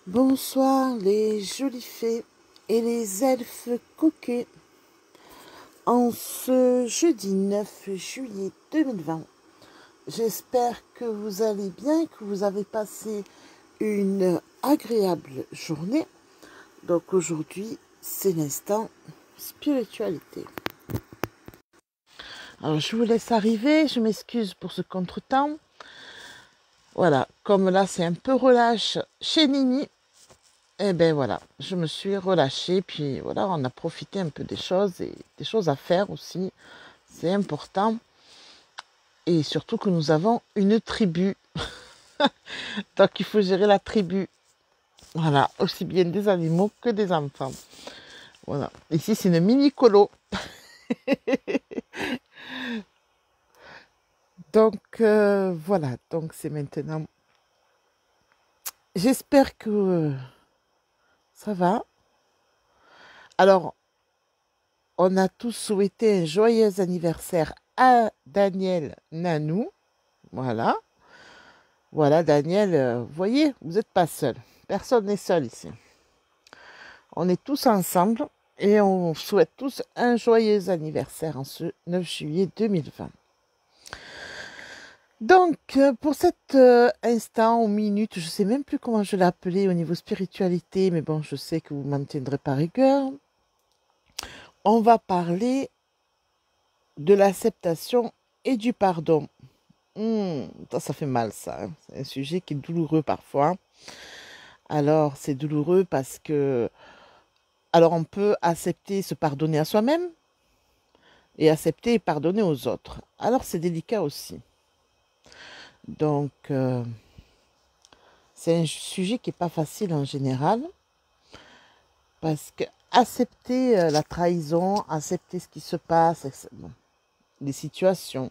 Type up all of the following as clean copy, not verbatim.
Bonsoir les jolies fées et les elfes coquets. En ce jeudi 9 juillet 2020, j'espère que vous allez bien, que vous avez passé une agréable journée. Donc aujourd'hui, c'est l'instant spiritualité. Alors je vous laisse arriver, je m'excuse pour ce contretemps. Voilà, comme là c'est un peu relâche chez Nini, eh ben voilà, je me suis relâchée, puis voilà, on a profité un peu des choses et des choses à faire aussi. C'est important. Et surtout que nous avons une tribu. Donc il faut gérer la tribu. Voilà, aussi bien des animaux que des enfants. Voilà. Ici, c'est une mini colo. Donc voilà, donc c'est maintenant. J'espère que ça va. Alors, on a tous souhaité un joyeux anniversaire à Daniel Nanou. Voilà. Voilà, Daniel, vous voyez, vous n'êtes pas seul. Personne n'est seul ici. On est tous ensemble et on souhaite tous un joyeux anniversaire en ce 9 juillet 2020. Donc, pour cet instant ou minute, je ne sais même plus comment je l'ai appelé au niveau spiritualité, mais bon, je sais que vous m'en tiendrez par rigueur. On va parler de l'acceptation et du pardon. Ça fait mal ça, hein. C'est un sujet qui est douloureux parfois. Alors, c'est douloureux parce que... Alors, on peut accepter se pardonner à soi-même et accepter et pardonner aux autres. Alors, c'est délicat aussi. Donc, c'est un sujet qui n'est pas facile en général parce que accepter la trahison, accepter ce qui se passe, bon, les situations.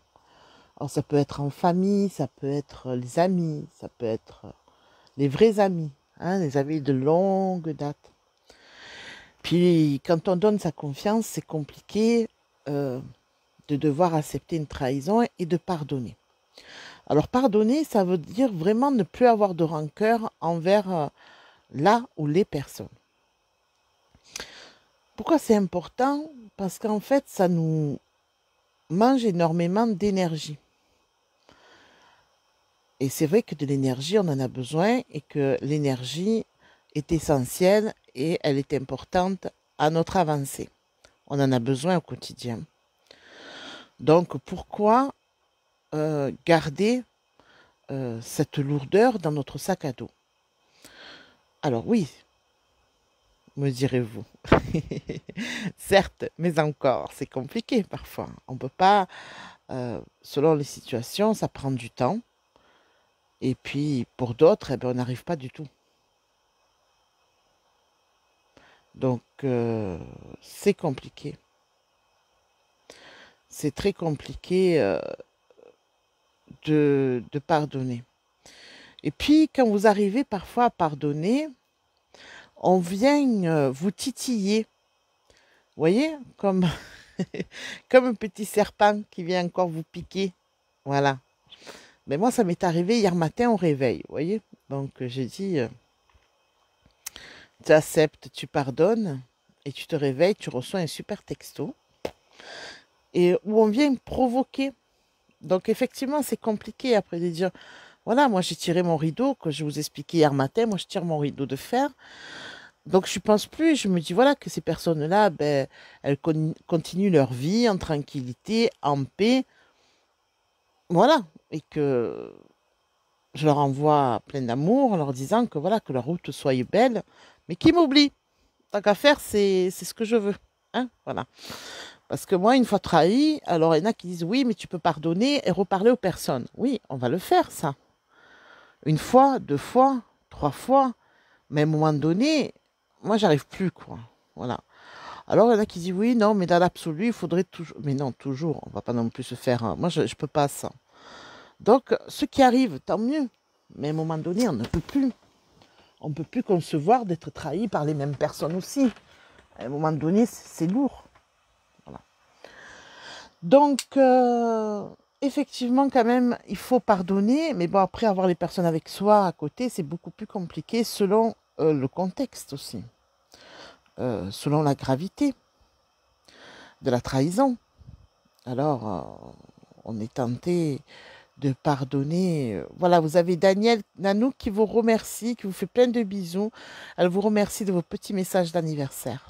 Alors, ça peut être en famille, ça peut être les amis, ça peut être les vrais amis, hein, les amis de longue date. Puis, quand on donne sa confiance, c'est compliqué de devoir accepter une trahison et de pardonner. Alors, pardonner, ça veut dire vraiment ne plus avoir de rancœur envers la ou les personnes. Pourquoi c'est important? Parce qu'en fait, ça nous mange énormément d'énergie. Et c'est vrai que de l'énergie, on en a besoin et que l'énergie est essentielle et elle est importante à notre avancée. On en a besoin au quotidien. Donc, pourquoi garder cette lourdeur dans notre sac à dos? Alors oui, me direz-vous. Certes, mais encore, c'est compliqué parfois. On ne peut pas, selon les situations, ça prend du temps. Et puis, pour d'autres, eh ben, on n'arrive pas du tout. Donc, c'est compliqué. C'est très compliqué de pardonner. Et puis, quand vous arrivez parfois à pardonner, on vient vous titiller. Vous voyez, comme, comme un petit serpent qui vient encore vous piquer. Voilà. Mais moi, ça m'est arrivé hier matin au réveil, vous voyez. Donc, j'ai dit, tu acceptes, tu pardonnes, et tu te réveilles, tu reçois un super texto, et où on vient provoquer. Donc, effectivement, c'est compliqué après de dire, voilà, moi, j'ai tiré mon rideau, que je vous expliquais hier matin, moi, je tire mon rideau de fer. Donc, je ne pense plus, je me dis, voilà, que ces personnes-là, ben, elles continuent leur vie en tranquillité, en paix. Voilà. Et que je leur envoie plein d'amour en leur disant que voilà, que leur route soit belle, mais qu'ils m'oublient. Tant qu'à faire, c'est ce que je veux. Hein, voilà. Parce que moi, une fois trahi, alors il y en a qui disent oui, mais tu peux pardonner et reparler aux personnes. Oui, on va le faire, ça. Une fois, deux fois, trois fois. Mais à un moment donné, moi, j'arrive plus, quoi. Voilà. Alors, il y en a qui disent oui, non, mais dans l'absolu, il faudrait toujours. Mais non, toujours. On va pas non plus se faire. Moi, je ne peux pas ça. Donc, ce qui arrive, tant mieux. Mais à un moment donné, on ne peut plus. On ne peut plus concevoir d'être trahi par les mêmes personnes aussi. À un moment donné, c'est lourd. Voilà. Donc, effectivement, quand même, il faut pardonner. Mais bon, après, avoir les personnes avec soi à côté, c'est beaucoup plus compliqué selon le contexte aussi, selon la gravité de la trahison. Alors, on est tenté de pardonner. Voilà, vous avez Daniel Nanou qui vous remercie, qui vous fait plein de bisous. Elle vous remercie de vos petits messages d'anniversaire.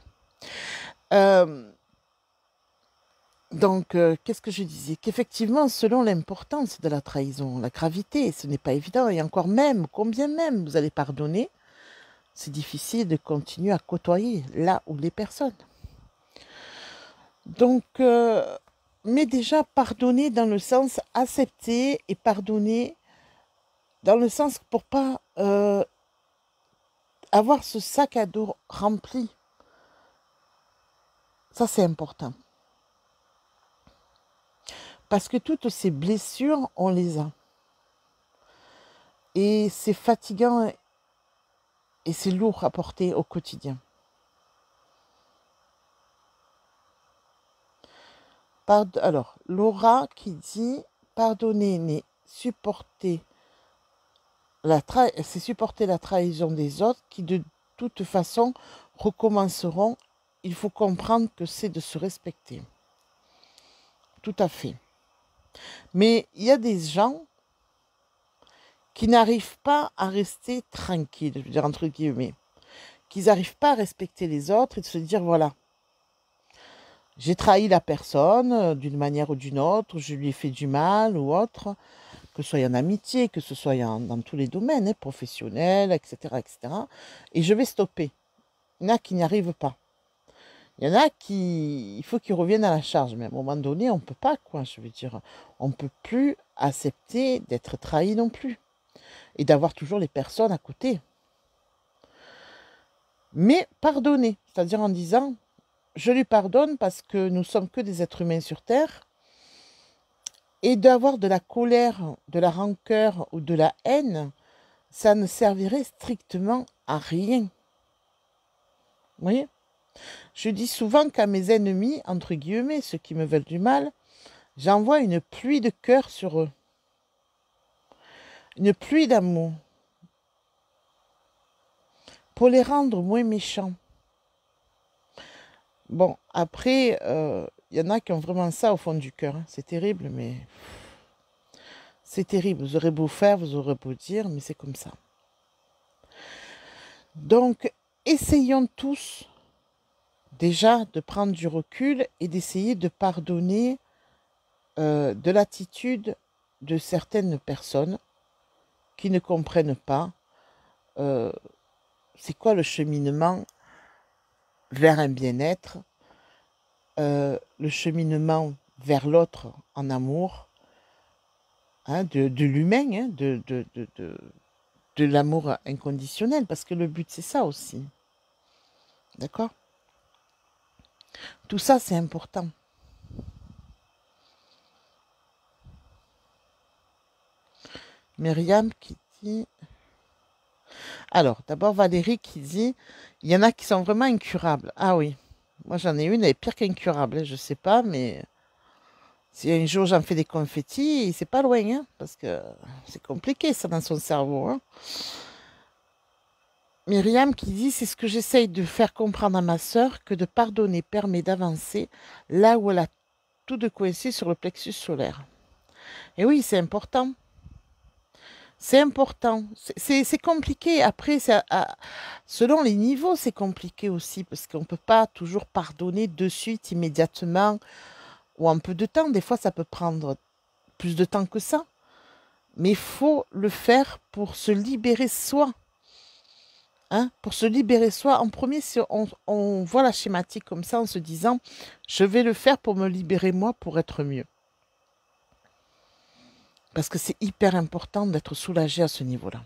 Donc, qu'est-ce que je disais? Qu'effectivement, selon l'importance de la trahison, la gravité, ce n'est pas évident. Et encore même, combien même vous allez pardonner, c'est difficile de continuer à côtoyer là où les personnes. Donc, mais déjà, pardonner dans le sens accepter et pardonner dans le sens pour pas avoir ce sac à dos rempli. Ça, c'est important. Parce que toutes ces blessures, on les a. Et c'est fatigant et c'est lourd à porter au quotidien. Alors, Laura qui dit « Pardonner, c'est supporter la trahison des autres qui de toute façon recommenceront. Il faut comprendre que c'est de se respecter. » Tout à fait. Mais il y a des gens qui n'arrivent pas à rester tranquilles, je veux dire entre guillemets, qui n'arrivent pas à respecter les autres et de se dire voilà, j'ai trahi la personne d'une manière ou d'une autre, je lui ai fait du mal ou autre, que ce soit en amitié, que ce soit dans tous les domaines, professionnels, etc., etc. Et je vais stopper. Il y en a qui n'y arrivent pas. Il y en a il faut qu'ils reviennent à la charge, mais à un moment donné, on ne peut pas, quoi, je veux dire. On ne peut plus accepter d'être trahi non plus. Et d'avoir toujours les personnes à côté. Mais pardonner, c'est-à-dire en disant, je lui pardonne parce que nous sommes que des êtres humains sur Terre, et d'avoir de la colère, de la rancœur ou de la haine, ça ne servirait strictement à rien. Vous voyez? Je dis souvent qu'à mes ennemis, entre guillemets, ceux qui me veulent du mal, j'envoie une pluie de cœur sur eux. Une pluie d'amour. Pour les rendre moins méchants. Bon, après, y en a qui ont vraiment ça au fond du cœur. Hein. C'est terrible, mais... C'est terrible. Vous aurez beau faire, vous aurez beau dire, mais c'est comme ça. Donc, essayons tous déjà de prendre du recul et d'essayer de pardonner de l'attitude de certaines personnes qui ne comprennent pas c'est quoi le cheminement vers un bien-être, le cheminement vers l'autre en amour, hein, de l'humain, hein, de l'amour inconditionnel, parce que le but c'est ça aussi. D'accord? Tout ça c'est important. Myriam qui dit... Alors, d'abord Valérie qui dit, il y en a qui sont vraiment incurables. Ah oui, moi j'en ai une, elle est pire qu'incurable, hein, je sais pas, mais si un jour j'en fais des confettis, c'est pas loin, hein, parce que c'est compliqué ça dans son cerveau. Hein. Myriam qui dit, c'est ce que j'essaye de faire comprendre à ma sœur, que de pardonner permet d'avancer là où elle a tout de coincé sur le plexus solaire. Et oui, c'est important. C'est important. C'est compliqué. Après, selon les niveaux, c'est compliqué aussi parce qu'on ne peut pas toujours pardonner de suite, immédiatement ou en peu de temps. Des fois, ça peut prendre plus de temps que ça. Mais il faut le faire pour se libérer soi. Hein? Pour se libérer soi. En premier, si on voit la schématique comme ça en se disant, je vais le faire pour me libérer moi, pour être mieux. Parce que c'est hyper important d'être soulagé à ce niveau-là.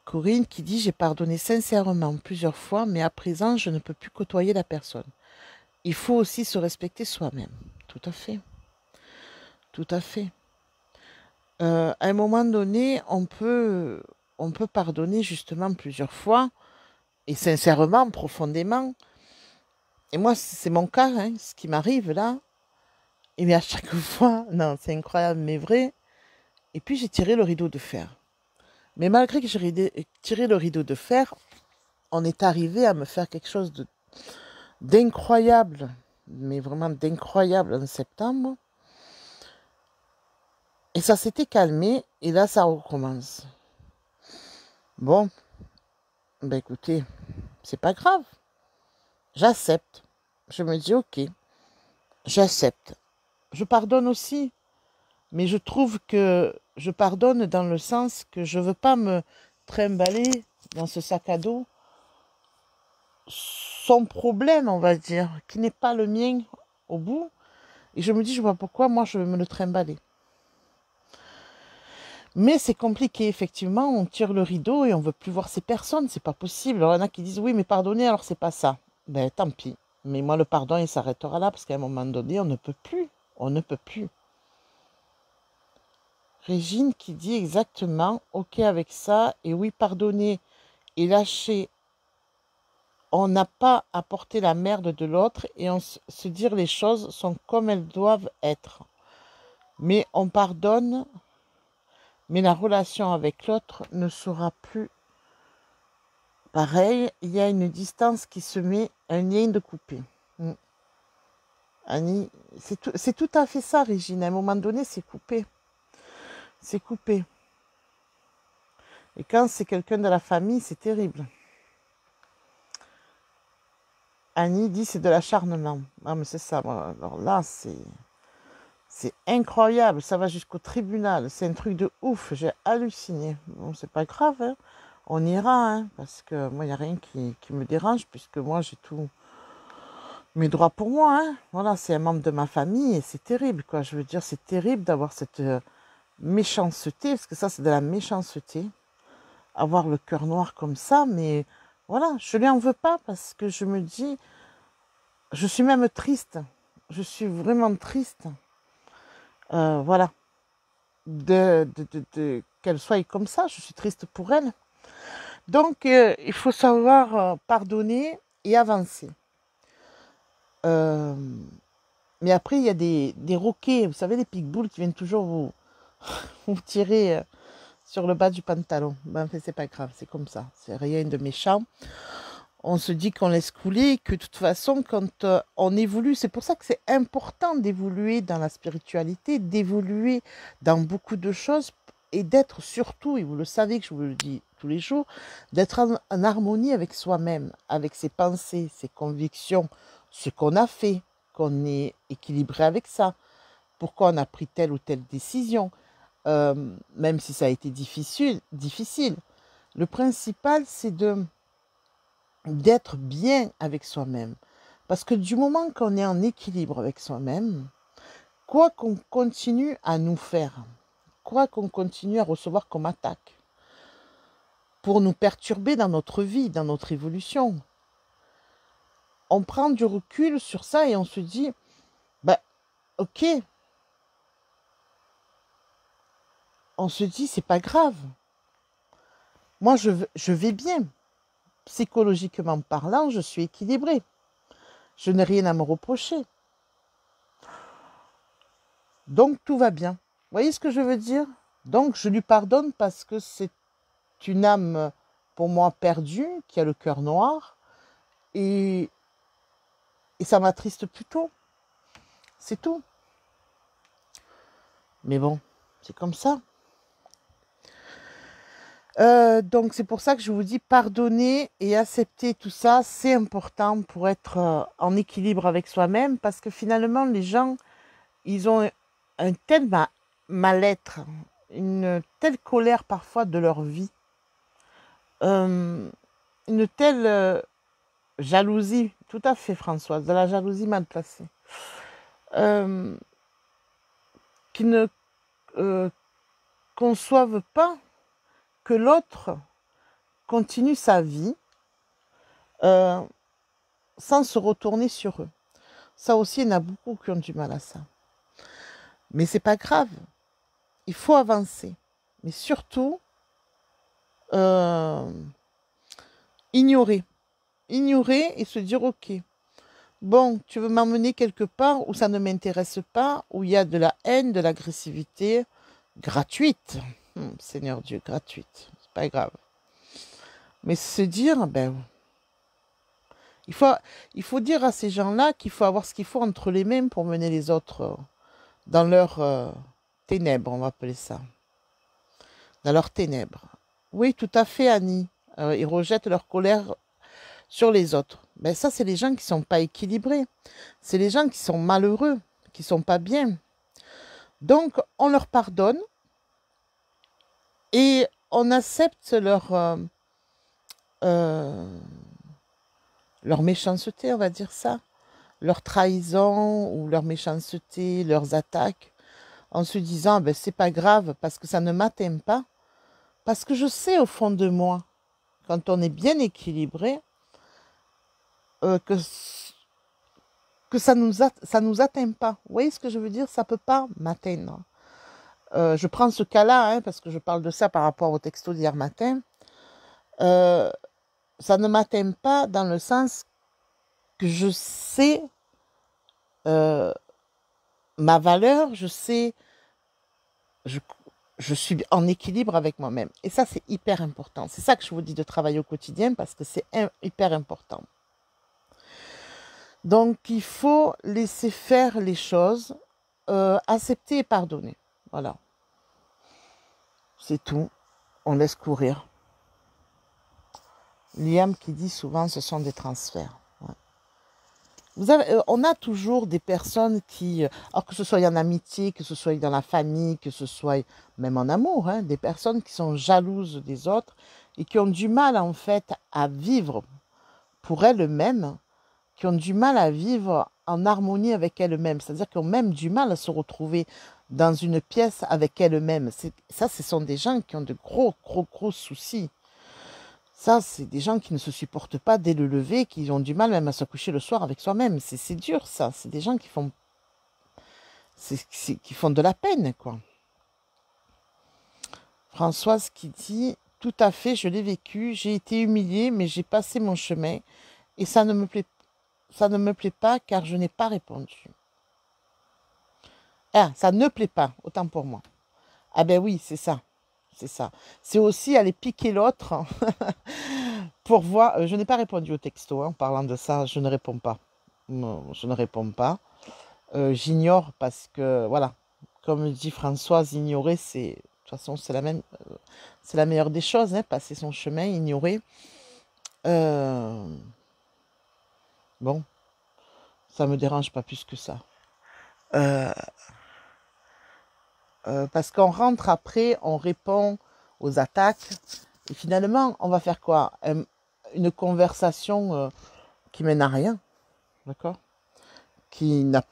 Corinne qui dit « J'ai pardonné sincèrement plusieurs fois, mais à présent, je ne peux plus côtoyer la personne. Il faut aussi se respecter soi-même. » Tout à fait. Tout à fait. À un moment donné, on peut pardonner justement plusieurs fois, et sincèrement, profondément. Et moi, c'est mon cas, hein, ce qui m'arrive là. Et bien à chaque fois, non, c'est incroyable, mais vrai. Et puis j'ai tiré le rideau de fer. Mais malgré que j'ai tiré le rideau de fer, on est arrivé à me faire quelque chose d'incroyable, mais vraiment d'incroyable en septembre. Et ça s'était calmé, et là, ça recommence. Bon, ben écoutez, c'est pas grave. J'accepte. Je me dis, ok, j'accepte. Je pardonne aussi, mais je trouve que je pardonne dans le sens que je veux pas me trimballer dans ce sac à dos son problème, on va dire, qui n'est pas le mien au bout. Et je me dis, je vois pourquoi moi je vais me le trimballer. Mais c'est compliqué, effectivement, on tire le rideau et on veut plus voir ces personnes, c'est pas possible. Alors il y en a qui disent, oui, mais pardonner, alors c'est pas ça. Ben tant pis. Mais moi, le pardon, il s'arrêtera là, parce qu'à un moment donné, on ne peut plus. On ne peut plus. Régine qui dit exactement, ok avec ça, et oui, pardonner et lâcher. On n'a pas à porter la merde de l'autre et se dire les choses sont comme elles doivent être. Mais on pardonne, mais la relation avec l'autre ne sera plus pareille. Il y a une distance qui se met, un lien de coupé. Annie, c'est tout à fait ça, Régine. À un moment donné, c'est coupé. C'est coupé. Et quand c'est quelqu'un de la famille, c'est terrible. Annie dit c'est de l'acharnement. Ah, mais c'est ça. Alors là, c'est incroyable. Ça va jusqu'au tribunal. C'est un truc de ouf. J'ai halluciné. Bon, c'est pas grave. Hein. On ira. Hein, parce que moi, il n'y a rien qui me dérange. Puisque moi, j'ai tous mes droits pour moi. Hein. Voilà, c'est un membre de ma famille. Et c'est terrible, quoi. Je veux dire, c'est terrible d'avoir cette méchanceté. Parce que ça, c'est de la méchanceté. Avoir le cœur noir comme ça. Mais voilà, je lui en veux pas. Parce que je me dis... Je suis même triste. Je suis vraiment triste. Voilà. Qu'elle soit comme ça. Je suis triste pour elle. Donc, il faut savoir pardonner et avancer. Mais après, il y a des roquets. Vous savez, les pitbulls qui viennent toujours vous tirer sur le bas du pantalon. Ben, en fait, c'est pas grave. C'est comme ça. C'est rien de méchant. On se dit qu'on laisse couler, que de toute façon, quand on évolue, c'est pour ça que c'est important d'évoluer dans la spiritualité, d'évoluer dans beaucoup de choses et d'être surtout, et vous le savez que je vous le dis tous les jours, d'être en harmonie avec soi-même, avec ses pensées, ses convictions, ce qu'on a fait, qu'on est équilibré avec ça, pourquoi on a pris telle ou telle décision, même si ça a été difficile. Le principal, c'est d'être bien avec soi-même. Parce que du moment qu'on est en équilibre avec soi-même, quoi qu'on continue à nous faire, quoi qu'on continue à recevoir comme attaque, pour nous perturber dans notre vie, dans notre évolution, on prend du recul sur ça et on se dit, bah, ok, on se dit, c'est pas grave. Moi, je vais bien. Psychologiquement parlant, je suis équilibrée. Je n'ai rien à me reprocher. Donc, tout va bien. Vous voyez ce que je veux dire? Donc, je lui pardonne parce que c'est une âme, pour moi, perdue, qui a le cœur noir. Et ça m'attriste plutôt. C'est tout. Mais bon, c'est comme ça. Donc, c'est pour ça que je vous dis pardonner et accepter tout ça, c'est important pour être en équilibre avec soi-même. Parce que finalement, les gens, ils ont un tel mal-être, une telle colère parfois de leur vie, une telle jalousie, tout à fait Françoise, de la jalousie mal placée, qui ne conçoivent pas que l'autre continue sa vie sans se retourner sur eux. Ça aussi, il y en a beaucoup qui ont du mal à ça. Mais c'est pas grave, il faut avancer. Mais surtout, ignorer. Ignorer et se dire, ok, bon, tu veux m'emmener quelque part où ça ne m'intéresse pas, où il y a de la haine, de l'agressivité gratuite. Seigneur Dieu, gratuite. pas grave. Mais se dire, ben, il faut, il faut dire à ces gens-là qu'il faut avoir ce qu'il faut entre les mains pour mener les autres dans leurs ténèbres, on va appeler ça. Dans leurs ténèbres. Oui, tout à fait, Annie. Ils rejettent leur colère sur les autres. Ben, ça, c'est les gens qui ne sont pas équilibrés. C'est les gens qui sont malheureux, qui ne sont pas bien. Donc, on leur pardonne et on accepte leur méchanceté, on va dire ça, leur trahison ou leur méchanceté, leurs attaques, en se disant, ben, c'est pas grave parce que ça ne m'atteint pas, parce que je sais au fond de moi, quand on est bien équilibré, euh, que, que ça nous atteint pas. Vous voyez ce que je veux dire? Ça peut pas m'atteindre. Je prends ce cas-là, hein, parce que je parle de ça par rapport au texto d'hier matin. Ça ne m'atteint pas dans le sens que je sais ma valeur, je sais, je, je suis en équilibre avec moi-même. Et ça, c'est hyper important. C'est ça que je vous dis de travailler au quotidien parce que c'est hyper important. Donc, il faut laisser faire les choses, accepter et pardonner. Voilà. C'est tout. On laisse courir. Liam qui dit souvent ce sont des transferts. Ouais. On a toujours des personnes qui, alors que ce soit en amitié, que ce soit dans la famille, que ce soit même en amour, hein, des personnes qui sont jalouses des autres et qui ont du mal en fait à vivre pour elles-mêmes, qui ont du mal à vivre en harmonie avec elles-mêmes, c'est-à-dire qui ont même du mal à se retrouver dans une pièce avec elles-mêmes. Ça, ce sont des gens qui ont de gros soucis. Ça, c'est des gens qui ne se supportent pas dès le lever, qui ont du mal même à se coucher le soir avec soi-même. C'est dur, ça. C'est des gens qui font, qui font de la peine, quoi. Françoise qui dit, tout à fait, je l'ai vécu, j'ai été humiliée, mais j'ai passé mon chemin et ça ne me plaît pas car je n'ai pas répondu. Ah, ça ne plaît pas, autant pour moi. Ah ben oui, c'est ça. C'est ça. C'est aussi aller piquer l'autre pour voir. Je n'ai pas répondu au texto, hein, en parlant de ça, je ne réponds pas. Non, je ne réponds pas. J'ignore parce que, voilà, comme dit Françoise, ignorer, c'est. De toute façon, c'est c'est la meilleure des choses, hein, passer son chemin, ignorer. Bon, ça me dérange pas plus que ça. Parce qu'on rentre après, on répond aux attaques, et finalement, on va faire quoi? Une conversation qui mène à rien, d'accord? Qui n'a...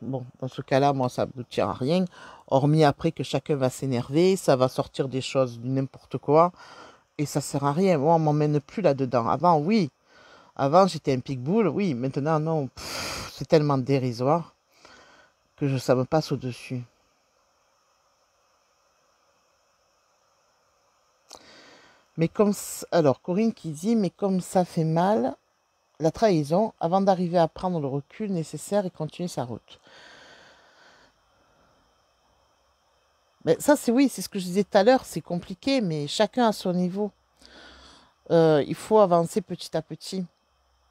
Bon, dans ce cas-là, moi, ça ne tient à rien, hormis après que chacun va s'énerver, ça va sortir des choses du n'importe quoi, et ça sert à rien. Moi, on m'emmène plus là-dedans. Avant, oui. Avant, j'étais un pitbull, oui. Maintenant, non. C'est tellement dérisoire que ça me passe au-dessus. Mais comme... Alors, Corinne qui dit, mais comme ça fait mal, la trahison, avant d'arriver à prendre le recul nécessaire et continuer sa route. Mais ça, c'est oui, c'est ce que je disais tout à l'heure, c'est compliqué, mais chacun à son niveau. Il faut avancer petit à petit.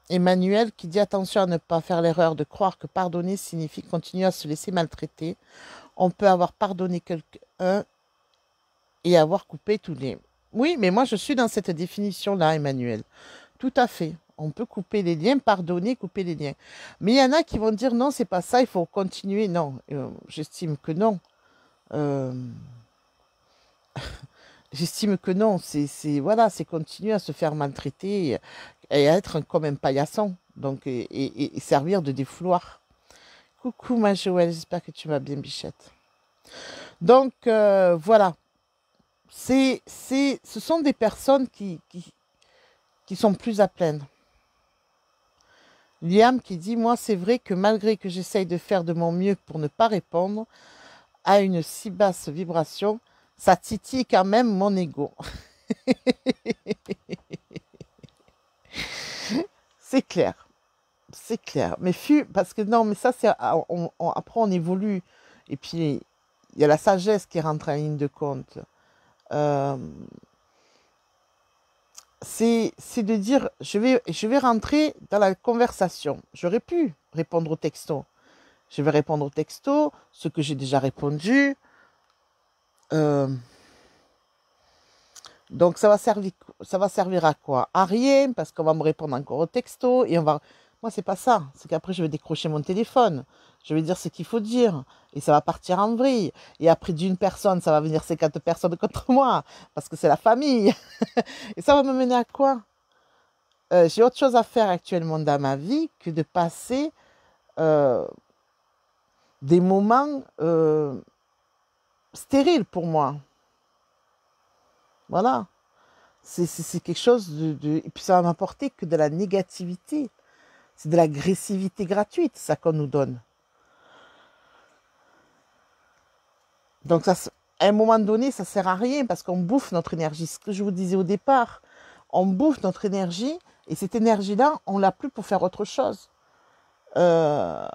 Emmanuel qui dit attention à ne pas faire l'erreur de croire que pardonner signifie continuer à se laisser maltraiter. On peut avoir pardonné quelqu'un et avoir coupé tous les... Oui, mais moi je suis dans cette définition-là, Emmanuel. Tout à fait. On peut couper les liens, pardonner, couper les liens. Mais il y en a qui vont dire non, c'est pas ça, il faut continuer. Non, j'estime que non. J'estime que non. Voilà, c'est continuer à se faire maltraiter et à être comme un paillasson. Donc, et servir de défouloir. Coucou ma Joëlle, j'espère que tu vas bien, bichette. Donc, voilà. Ce sont des personnes qui sont plus à plaindre. Liam qui dit, moi c'est vrai que malgré que j'essaye de faire de mon mieux pour ne pas répondre à une si basse vibration, ça titille quand même mon ego. C'est clair. C'est clair. Mais parce que non, mais ça c'est... après on évolue. Et puis il y a la sagesse qui rentre en ligne de compte. c'est de dire, je vais rentrer dans la conversation. J'aurais pu répondre au texto. Je vais répondre au texto, ce que j'ai déjà répondu. Euh, donc ça va servir à quoi? À rien, parce qu'on va me répondre encore au texto et on va. Moi, c'est pas ça. C'est qu'après, je vais décrocher mon téléphone. Je vais dire ce qu'il faut dire. Et ça va partir en vrille. Et après, d'une personne, ça va venir 50 personnes contre moi. Parce que c'est la famille. Et ça va me mener à quoi? J'ai autre chose à faire actuellement dans ma vie que de passer euh, des moments stériles pour moi. Voilà. C'est quelque chose Et puis ça va m'apporter que de la négativité. C'est de l'agressivité gratuite, ça qu'on nous donne. Donc à un moment donné, ça sert à rien parce qu'on bouffe notre énergie. Ce que je vous disais au départ, on bouffe notre énergie et cette énergie-là, on l'a plus pour faire autre chose. Euh,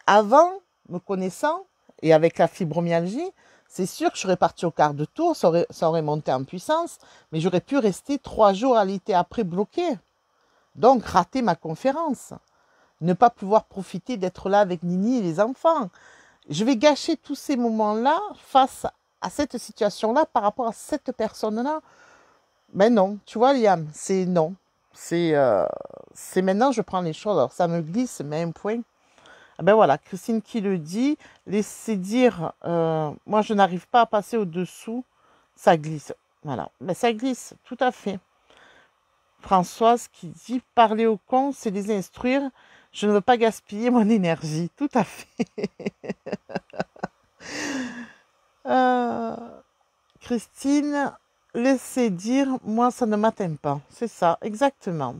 Avant, me connaissant, et avec la fibromyalgie, c'est sûr que je serais partie au quart de tour, ça aurait monté en puissance, mais j'aurais pu rester 3 jours à l'été après bloqué. Donc, rater ma conférence. Ne pas pouvoir profiter d'être là avec Nini et les enfants. Je vais gâcher tous ces moments-là face à cette situation-là par rapport à cette personne-là. Mais non, tu vois, Liam, c'est non. C'est maintenant, je prends les choses. Alors, ça me glisse, mais un point. Ah ben voilà, Christine qui le dit, laissez dire, moi je n'arrive pas à passer au-dessous, ça glisse. Voilà, mais ça glisse, tout à fait. Françoise qui dit, parler aux cons, c'est les instruire, je ne veux pas gaspiller mon énergie, tout à fait. Euh, Christine, laissez dire, moi ça ne m'atteint pas, c'est ça, exactement.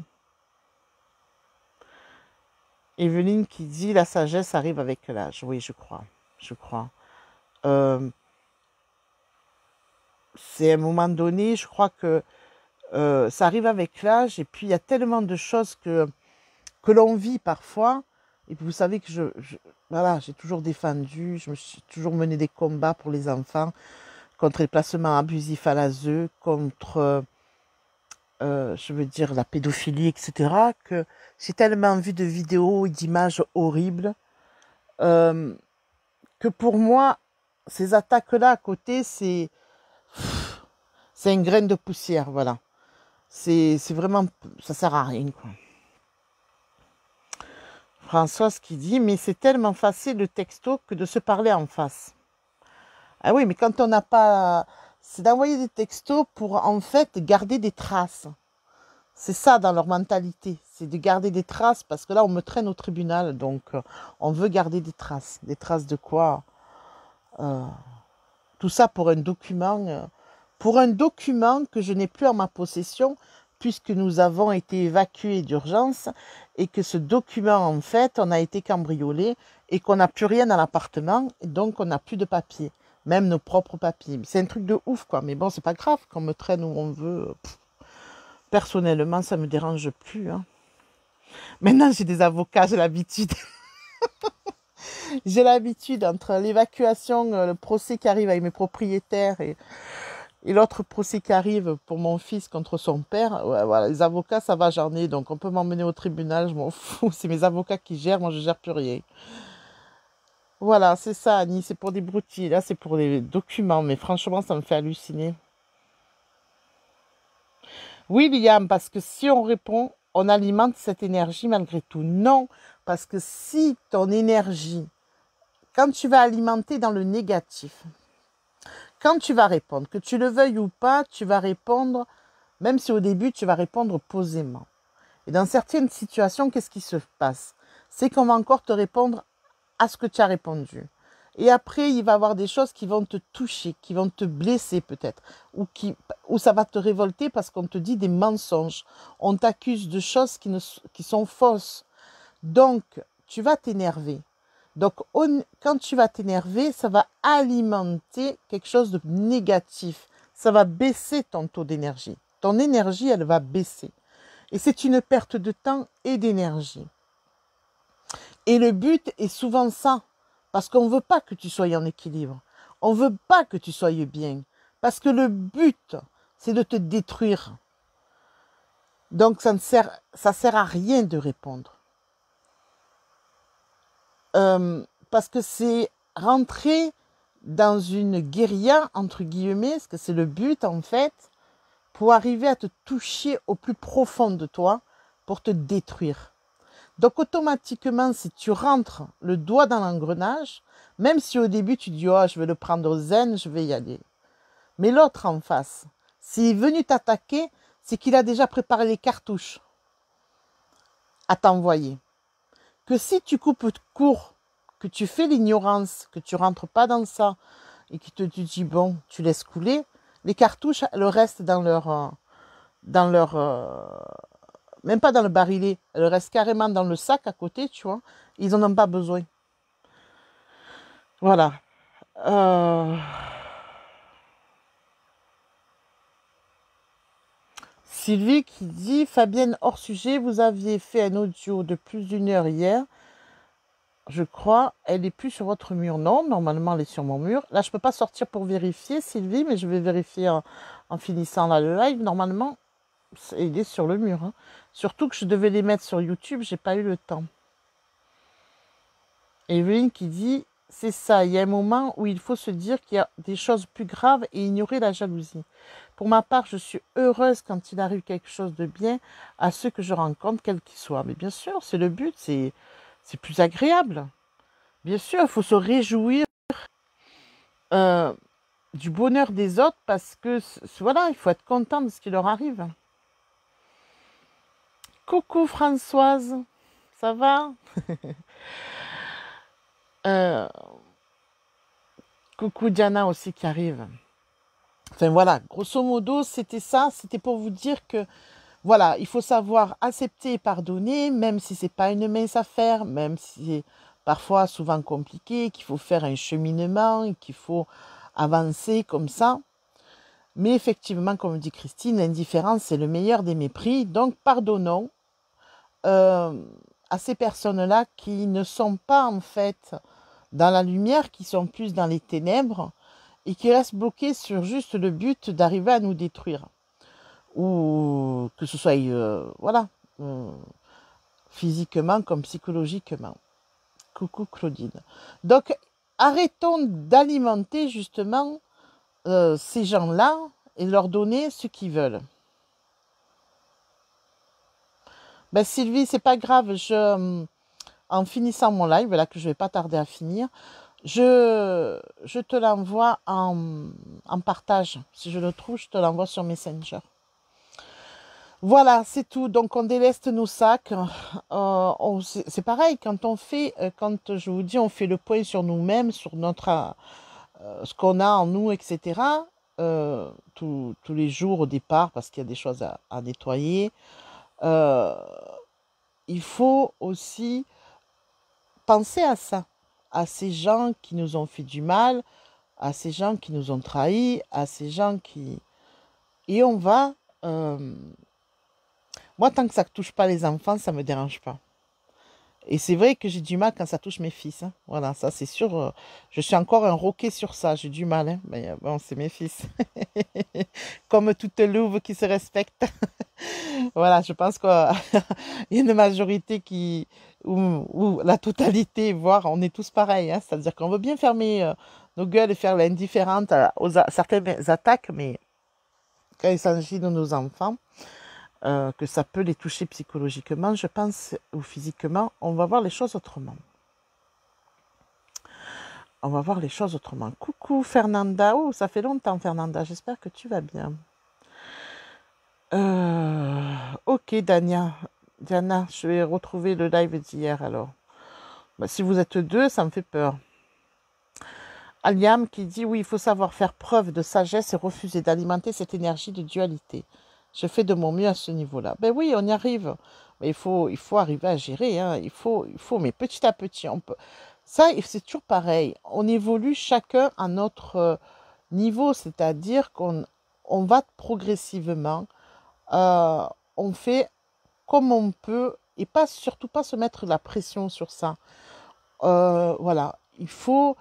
Evelyne qui dit, la sagesse arrive avec l'âge, oui je crois, je crois. Euh, c'est à un moment donné, je crois que ça arrive avec l'âge, et puis il y a tellement de choses que l'on vit parfois. Et puis vous savez que voilà, j'ai toujours défendu, je me suis toujours mené des combats pour les enfants, contre les placements abusifs à l'ASE, contre, je veux dire, la pédophilie, etc., que j'ai tellement vu de vidéos et d'images horribles, euh, que pour moi, ces attaques-là à côté, c'est une graine de poussière, voilà. C'est vraiment, ça sert à rien, quoi. Françoise qui dit, mais c'est tellement facile le texto que de se parler en face. Ah oui, mais quand on n'a pas... C'est d'envoyer des textos pour en fait garder des traces. C'est ça dans leur mentalité, c'est de garder des traces parce que là on me traîne au tribunal, donc on veut garder des traces. Des traces de quoi? Euh, Tout ça pour un document que je n'ai plus en ma possession puisque nous avons été évacués d'urgence et que ce document, en fait, on a été cambriolé et qu'on n'a plus rien dans l'appartement et donc on n'a plus de papier, même nos propres papiers. C'est un truc de ouf, quoi. Mais bon, c'est pas grave qu'on me traîne où on veut. Personnellement, ça me dérange plus, hein. Maintenant, j'ai des avocats, j'ai l'habitude. J'ai l'habitude entre l'évacuation, le procès qui arrive avec mes propriétaires et l'autre procès qui arrive pour mon fils contre son père. Ouais, voilà, les avocats, ça va, j'en ai. Donc, on peut m'emmener au tribunal, je m'en fous. C'est mes avocats qui gèrent, moi, je gère plus rien. Voilà, c'est ça, Annie. C'est pour des broutilles. Là, c'est pour les documents. Mais franchement, ça me fait halluciner. Oui, Liam, parce que si on répond, on alimente cette énergie malgré tout. Non, parce que si ton énergie, quand tu vas alimenter dans le négatif, quand tu vas répondre, que tu le veuilles ou pas, tu vas répondre, même si au début, tu vas répondre posément. Et dans certaines situations, qu'est-ce qui se passe? C'est qu'on va encore te répondre à ce que tu as répondu. Et après, il va y avoir des choses qui vont te toucher, qui vont te blesser peut-être, ou ça va te révolter parce qu'on te dit des mensonges. On t'accuse de choses qui sont fausses. Donc, tu vas t'énerver. Donc, quand tu vas t'énerver, ça va alimenter quelque chose de négatif. Ça va baisser ton taux d'énergie. Ton énergie, elle va baisser. Et c'est une perte de temps et d'énergie. Et le but est souvent ça. Parce qu'on ne veut pas que tu sois en équilibre. On ne veut pas que tu sois bien. Parce que le but, c'est de te détruire. Donc, ça sert à rien de répondre. Parce que c'est rentrer dans une guérilla, entre guillemets, parce que c'est le but, en fait, pour arriver à te toucher au plus profond de toi, pour te détruire. Donc, automatiquement, si tu rentres le doigt dans l'engrenage, même si au début tu dis « Oh, je vais le prendre au zen, je vais y aller ». Mais l'autre en face, s'il est venu t'attaquer, c'est qu'il a déjà préparé les cartouches à t'envoyer. Que si tu coupes court, que tu fais l'ignorance, que tu rentres pas dans ça, et que tu dis bon, tu laisses couler, les cartouches, elles restent même pas dans le barillet, elles restent carrément dans le sac à côté, tu vois. Ils en ont pas besoin. Voilà. Sylvie qui dit, Fabienne, hors sujet, vous aviez fait un audio de plus d'1 heure hier. Je crois, elle n'est plus sur votre mur. Non, normalement, elle est sur mon mur. Là, je ne peux pas sortir pour vérifier, Sylvie, mais je vais vérifier en finissant là, le live. Normalement, il est sur le mur. Hein. Surtout que je devais les mettre sur YouTube, j'ai pas eu le temps. Evelyne qui dit, c'est ça, il y a un moment où il faut se dire qu'il y a des choses plus graves et ignorer la jalousie. Pour ma part, je suis heureuse quand il arrive quelque chose de bien à ceux que je rencontre, quels qu'ils soient. Mais bien sûr, c'est le but, c'est plus agréable. Bien sûr, il faut se réjouir du bonheur des autres parce que, voilà, il faut être content de ce qui leur arrive. Coucou Françoise, ça va? Coucou Diana aussi qui arrive. Enfin voilà, grosso modo, c'était ça. C'était pour vous dire que, voilà, il faut savoir accepter et pardonner, même si c'est pas une mince affaire, même si c'est parfois souvent compliqué, qu'il faut faire un cheminement, et qu'il faut avancer comme ça. Mais effectivement, comme dit Christine, l'indifférence, c'est le meilleur des mépris. Donc, pardonnons à ces personnes-là qui ne sont pas en fait dans la lumière, qui sont plus dans les ténèbres et qui restent bloqués sur juste le but d'arriver à nous détruire. Ou que ce soit, voilà, physiquement comme psychologiquement. Coucou Claudine. Donc, arrêtons d'alimenter justement ces gens-là et leur donner ce qu'ils veulent. Ben Sylvie, c'est pas grave, en finissant mon live, là que je vais pas tarder à finir, je te l'envoie en partage. Si je le trouve, je te l'envoie sur Messenger. Voilà, c'est tout. Donc, on déleste nos sacs. C'est pareil, quand je vous dis, on fait le point sur nous-mêmes, sur notre, ce qu'on a en nous, etc. Tous les jours au départ, parce qu'il y a des choses à nettoyer. Il faut aussi penser à ça, à ces gens qui nous ont fait du mal, à ces gens qui nous ont trahis, à ces gens qui... Et on va... Moi, tant que ça ne touche pas les enfants, ça ne me dérange pas. Et c'est vrai que j'ai du mal quand ça touche mes fils. Hein. Voilà, ça c'est sûr. Je suis encore un roquet sur ça, j'ai du mal. Hein. Mais bon, c'est mes fils. Comme toute louve qui se respecte. Voilà, je pense qu'il y a une majorité ou la totalité, voire on est tous pareils. Hein. C'est-à-dire qu'on veut bien fermer nos gueules et faire l'indifférente aux certaines attaques, mais quand il s'agit de nos enfants, que ça peut les toucher psychologiquement, je pense, ou physiquement, on va voir les choses autrement. On va voir les choses autrement. Coucou Fernanda. Oh, ça fait longtemps Fernanda. J'espère que tu vas bien. Ok Diana, je vais retrouver le live d'hier alors. Bah, si vous êtes deux, ça me fait peur. Aliam qui dit oui, il faut savoir faire preuve de sagesse et refuser d'alimenter cette énergie de dualité. Je fais de mon mieux à ce niveau-là. Ben oui, on y arrive. Mais il faut arriver à gérer. Hein. Il faut, mais petit à petit, on peut. Ça, c'est toujours pareil. On évolue chacun à notre niveau, c'est-à-dire qu'on va progressivement. On fait comme on peut et surtout pas se mettre la pression sur ça. Voilà, il faut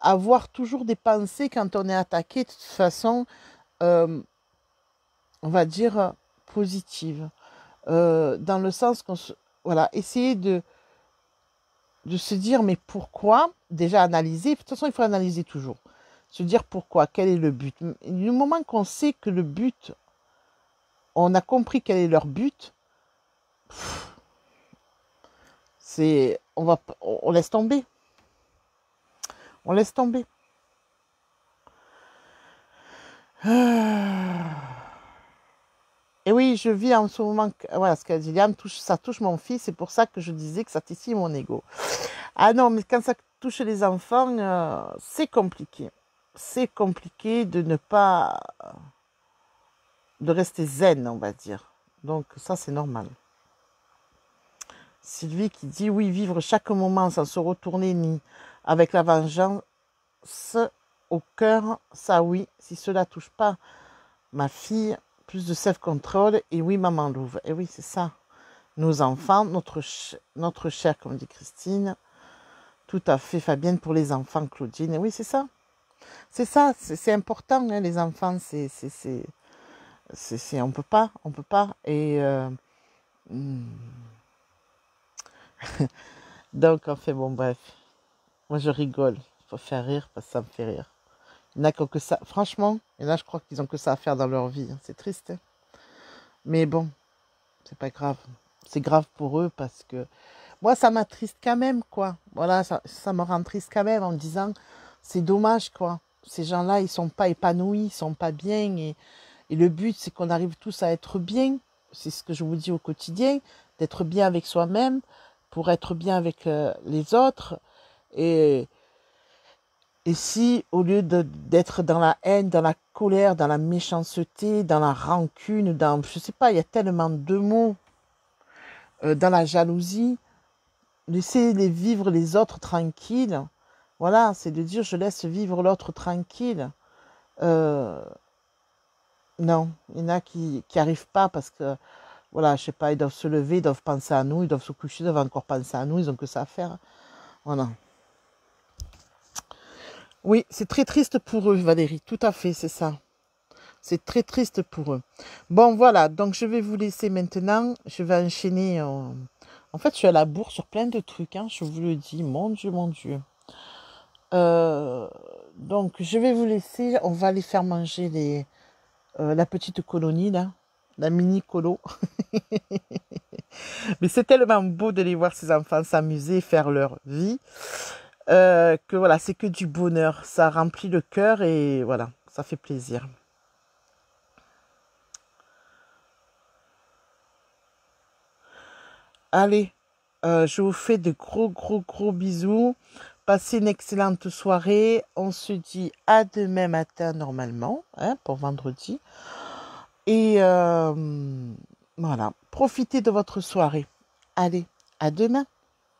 avoir toujours des pensées quand on est attaqué de toute façon, on va dire, positives. dans le sens qu'on se... Voilà, essayer de se dire, mais pourquoi? Déjà analyser, de toute façon, il faut analyser toujours. Se dire pourquoi, quel est le but. Du moment qu'on sait que le but, on a compris quel est leur but, c'est, on laisse tomber. On laisse tomber. Et oui, je vis en ce moment, voilà ce qu'elle dit, Liam, ça touche mon fils, c'est pour ça que je disais que ça titille mon ego. Ah non, mais quand ça touche les enfants, c'est compliqué. C'est compliqué de ne pas, de rester zen, on va dire. Donc ça, c'est normal. Sylvie qui dit, oui, vivre chaque moment sans se retourner ni avec la vengeance au cœur, ça oui, si cela touche pas ma fille, plus de self-control, et oui, maman Louve, et oui, c'est ça. Nos enfants, notre chair, comme dit Christine, tout à fait, Fabienne, pour les enfants, Claudine, et oui, c'est ça. C'est ça, c'est important, hein, les enfants, on peut pas, et donc, enfin, bon, bref, moi je rigole, il faut faire rire, parce que ça me fait rire. Il y en a qui ont que ça, franchement, et là je crois qu'ils ont que ça à faire dans leur vie, hein. C'est triste, hein. Mais bon, c'est pas grave. C'est grave pour eux parce que moi, ça m'attriste quand même, quoi. Voilà, ça me rend triste quand même en me disant, c'est dommage, quoi. Ces gens-là, ils sont pas épanouis, ils sont pas bien. Et le but, c'est qu'on arrive tous à être bien. C'est ce que je vous dis au quotidien, d'être bien avec soi-même pour être bien avec les autres. Et, et si, au lieu d'être dans la haine, dans la colère, dans la méchanceté, dans la rancune, dans, je sais pas, il y a tellement de mots, dans la jalousie, laisser les vivre les autres tranquilles. Voilà, c'est de dire je laisse vivre l'autre tranquille. Euh, non, il y en a qui arrivent pas parce que, voilà, je sais pas, ils doivent se lever, ils doivent penser à nous, ils doivent se coucher, ils doivent encore penser à nous, ils ont que ça à faire. Voilà. Oui, c'est très triste pour eux, Valérie, tout à fait, c'est ça. C'est très triste pour eux. Bon, voilà, donc je vais vous laisser maintenant. Je vais enchaîner. En fait, je suis à la bourre sur plein de trucs, hein, je vous le dis. Mon Dieu, mon Dieu. Euh, donc, je vais vous laisser. On va aller faire manger la petite colonie, là. La mini colo. Mais c'est tellement beau de les voir ces enfants s'amuser, faire leur vie. Que voilà, c'est que du bonheur. Ça remplit le cœur et voilà, ça fait plaisir. Allez, je vous fais de gros, gros, gros bisous. Passez une excellente soirée. On se dit à demain matin normalement, hein, pour vendredi. Et voilà, profitez de votre soirée. Allez, à demain.